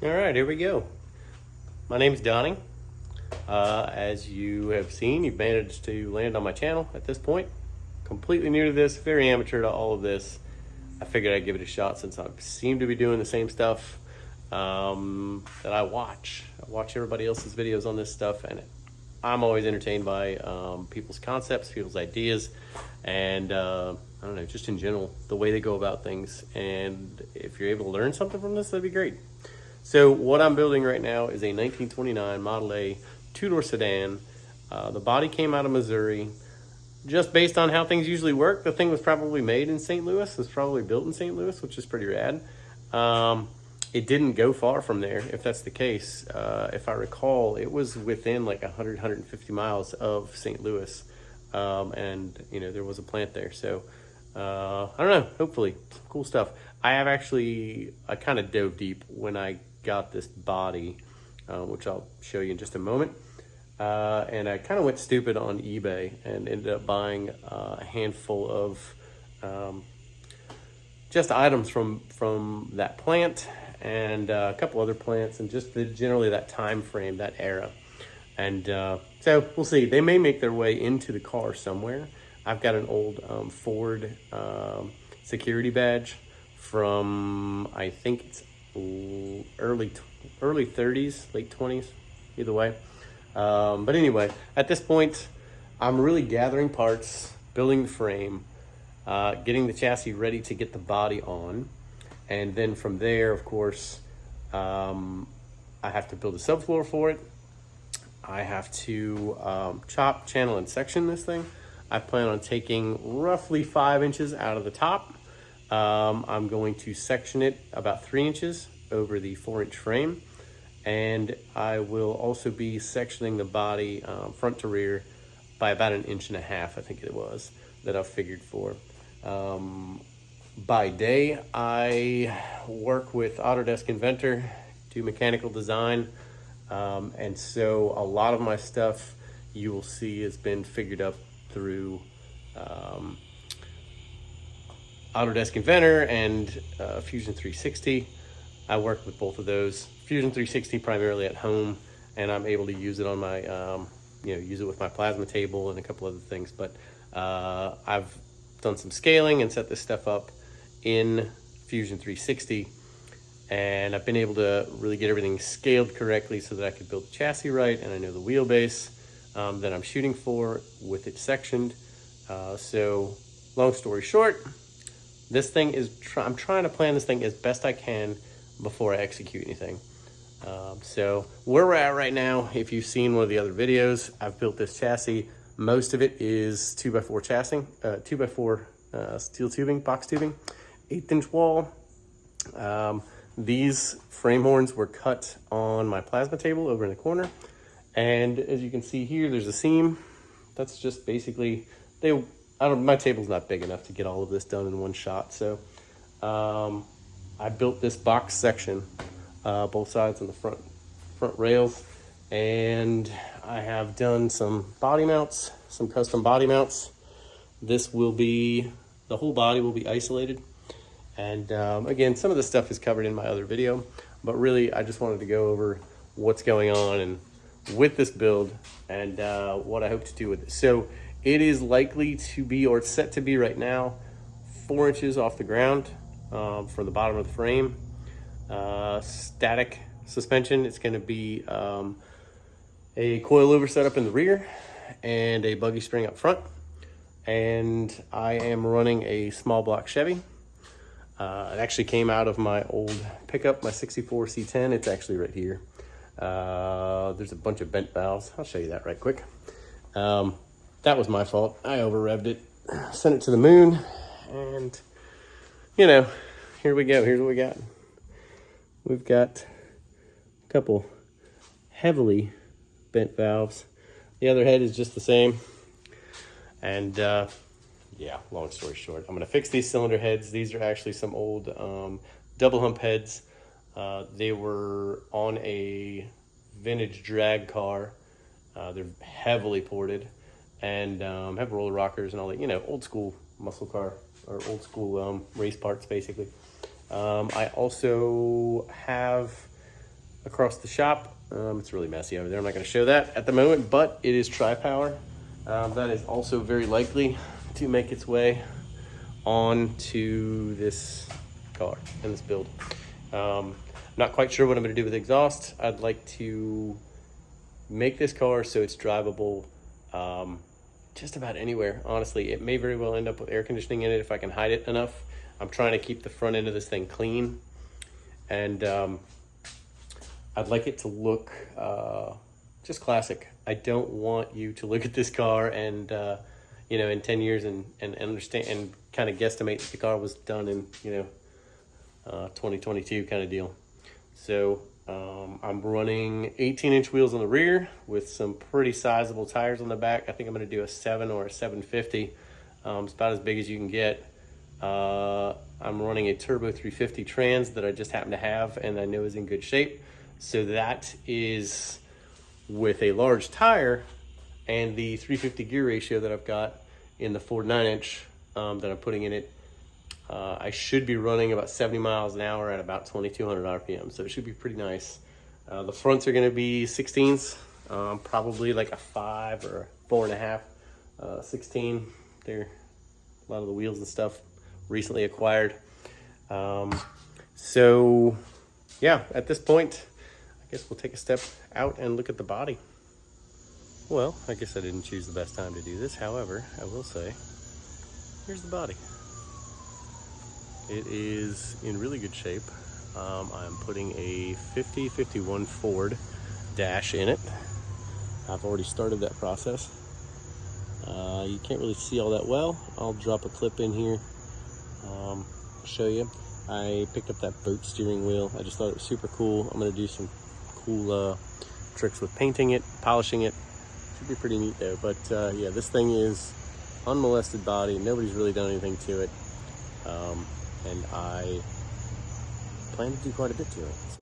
All right, here we go. My name is Donnie. As you have seen, you've managed to land on my channel at this point. Completely new to this, very amateur to all of this. I figured I'd give it a shot since I seem to be doing the same stuff that I watch. I watch everybody else's videos on this stuff, and I'm always entertained by people's concepts, people's ideas, and I don't know, just in general, the way they go about things. And if you're able to learn something from this, that'd be great. So what I'm building right now is a 1929 Model A two-door sedan. The body came out of Missouri. Just based on how things usually work, the thing was probably made in St. Louis. It was probably built in St. Louis, which is pretty rad. It didn't go far from there, if that's the case. If I recall, it was within like 100, 150 miles of St. Louis. And, you know, there was a plant there. So, I don't know, hopefully, some cool stuff. I kind of dove deep when I got this body, which I'll show you in just a moment. And I kind of went stupid on eBay and ended up buying a handful of just items from that plant and a couple other plants, and just generally that time frame, that era. And so we'll see. They may make their way into the car somewhere. I've got an old Ford security badge from, I think it's early 30s, late 20s, either way. But anyway, at this point, I'm really gathering parts, building the frame, getting the chassis ready to get the body on. And then from there, of course, I have to build a subfloor for it. I have to chop, channel, and section this thing. I plan on taking roughly 5 inches out of the top. I'm going to section it about 3 inches over the 4-inch frame. And I will also be sectioning the body front to rear by about 1.5 inches, I think it was, that I've figured for. By day, I work with Autodesk Inventor, do mechanical design. And so a lot of my stuff you will see has been figured up through Autodesk Inventor and Fusion 360. I work with both of those. Fusion 360 primarily at home, and I'm able to use it on my, use it with my plasma table and a couple other things. But I've done some scaling and set this stuff up in Fusion 360, and I've been able to really get everything scaled correctly so that I could build the chassis right, and I know the wheelbase that I'm shooting for with it sectioned. So long story short, this thing is, I'm trying to plan this thing as best I can before I execute anything. So where we're at right now, if you've seen one of the other videos, I've built this chassis. Most of it is 2x4 chassis, 2x4 steel tubing, box tubing, 1/8-inch wall. These frame horns were cut on my plasma table over in the corner. And as you can see here, there's a seam. That's just basically, my table's not big enough to get all of this done in one shot. So I built this box section, both sides on the front rails, and I have done some body mounts, some custom body mounts. The whole body will be isolated. And again, some of this stuff is covered in my other video, but really I just wanted to go over what's going on and with this build and what I hope to do with it. So it is likely to be, or it's set to be right now, 4 inches off the ground from the bottom of the frame. Static suspension. It's going to be a coilover setup in the rear and a buggy spring up front. And I am running a small block Chevy. It actually came out of my old pickup, my 64 C10. It's actually right here. There's a bunch of bent valves. I'll show you that right quick. That was my fault. I over revved it, sent it to the moon, and you know, here we go. Here's what we got. We've got a couple heavily bent valves. The other head is just the same. And yeah, long story short, I'm gonna fix these cylinder heads. These are actually some old double hump heads. They were on a vintage drag car. They're heavily ported and have roller rockers and all that, you know, old school muscle car or old school race parts basically. I also have across the shop. It's really messy over there. I'm not going to show that at the moment, but it is tri-power. That is also very likely to make its way onto this car and this build. Not quite sure what I'm going to do with exhaust. I'd like to make this car so it's drivable just about anywhere. Honestly, it may very well end up with air conditioning in it if I can hide it enough. I'm trying to keep the front end of this thing clean, and I'd like it to look just classic. I don't want you to look at this car and you know, in 10 years and understand and kind of guesstimate that the car was done in, you know, 2022 kind of deal. So I'm running 18-inch wheels on the rear with some pretty sizable tires on the back. I think I'm going to do a 7 or a 750. It's about as big as you can get. I'm running a turbo 350 trans that I just happen to have and I know is in good shape. So that is with a large tire and the 350 gear ratio that I've got in the Ford 9-inch that I'm putting in it. I should be running about 70 miles an hour at about 2,200 RPM, so it should be pretty nice. The fronts are going to be 16s, probably like a 5 or a 4.5 16. They're a lot of the wheels and stuff recently acquired. So yeah, at this point, I guess we'll take a step out and look at the body. Well, I guess I didn't choose the best time to do this. However, I will say, here's the body. It is in really good shape. I'm putting a 50-51 Ford dash in it. I've already started that process. You can't really see all that well. I'll drop a clip in here, show you. I picked up that boat steering wheel. I just thought it was super cool. I'm gonna do some cool tricks with painting it, polishing it. Should be pretty neat though. But yeah, this thing is unmolested body. Nobody's really done anything to it. And I plan to do quite a bit to it.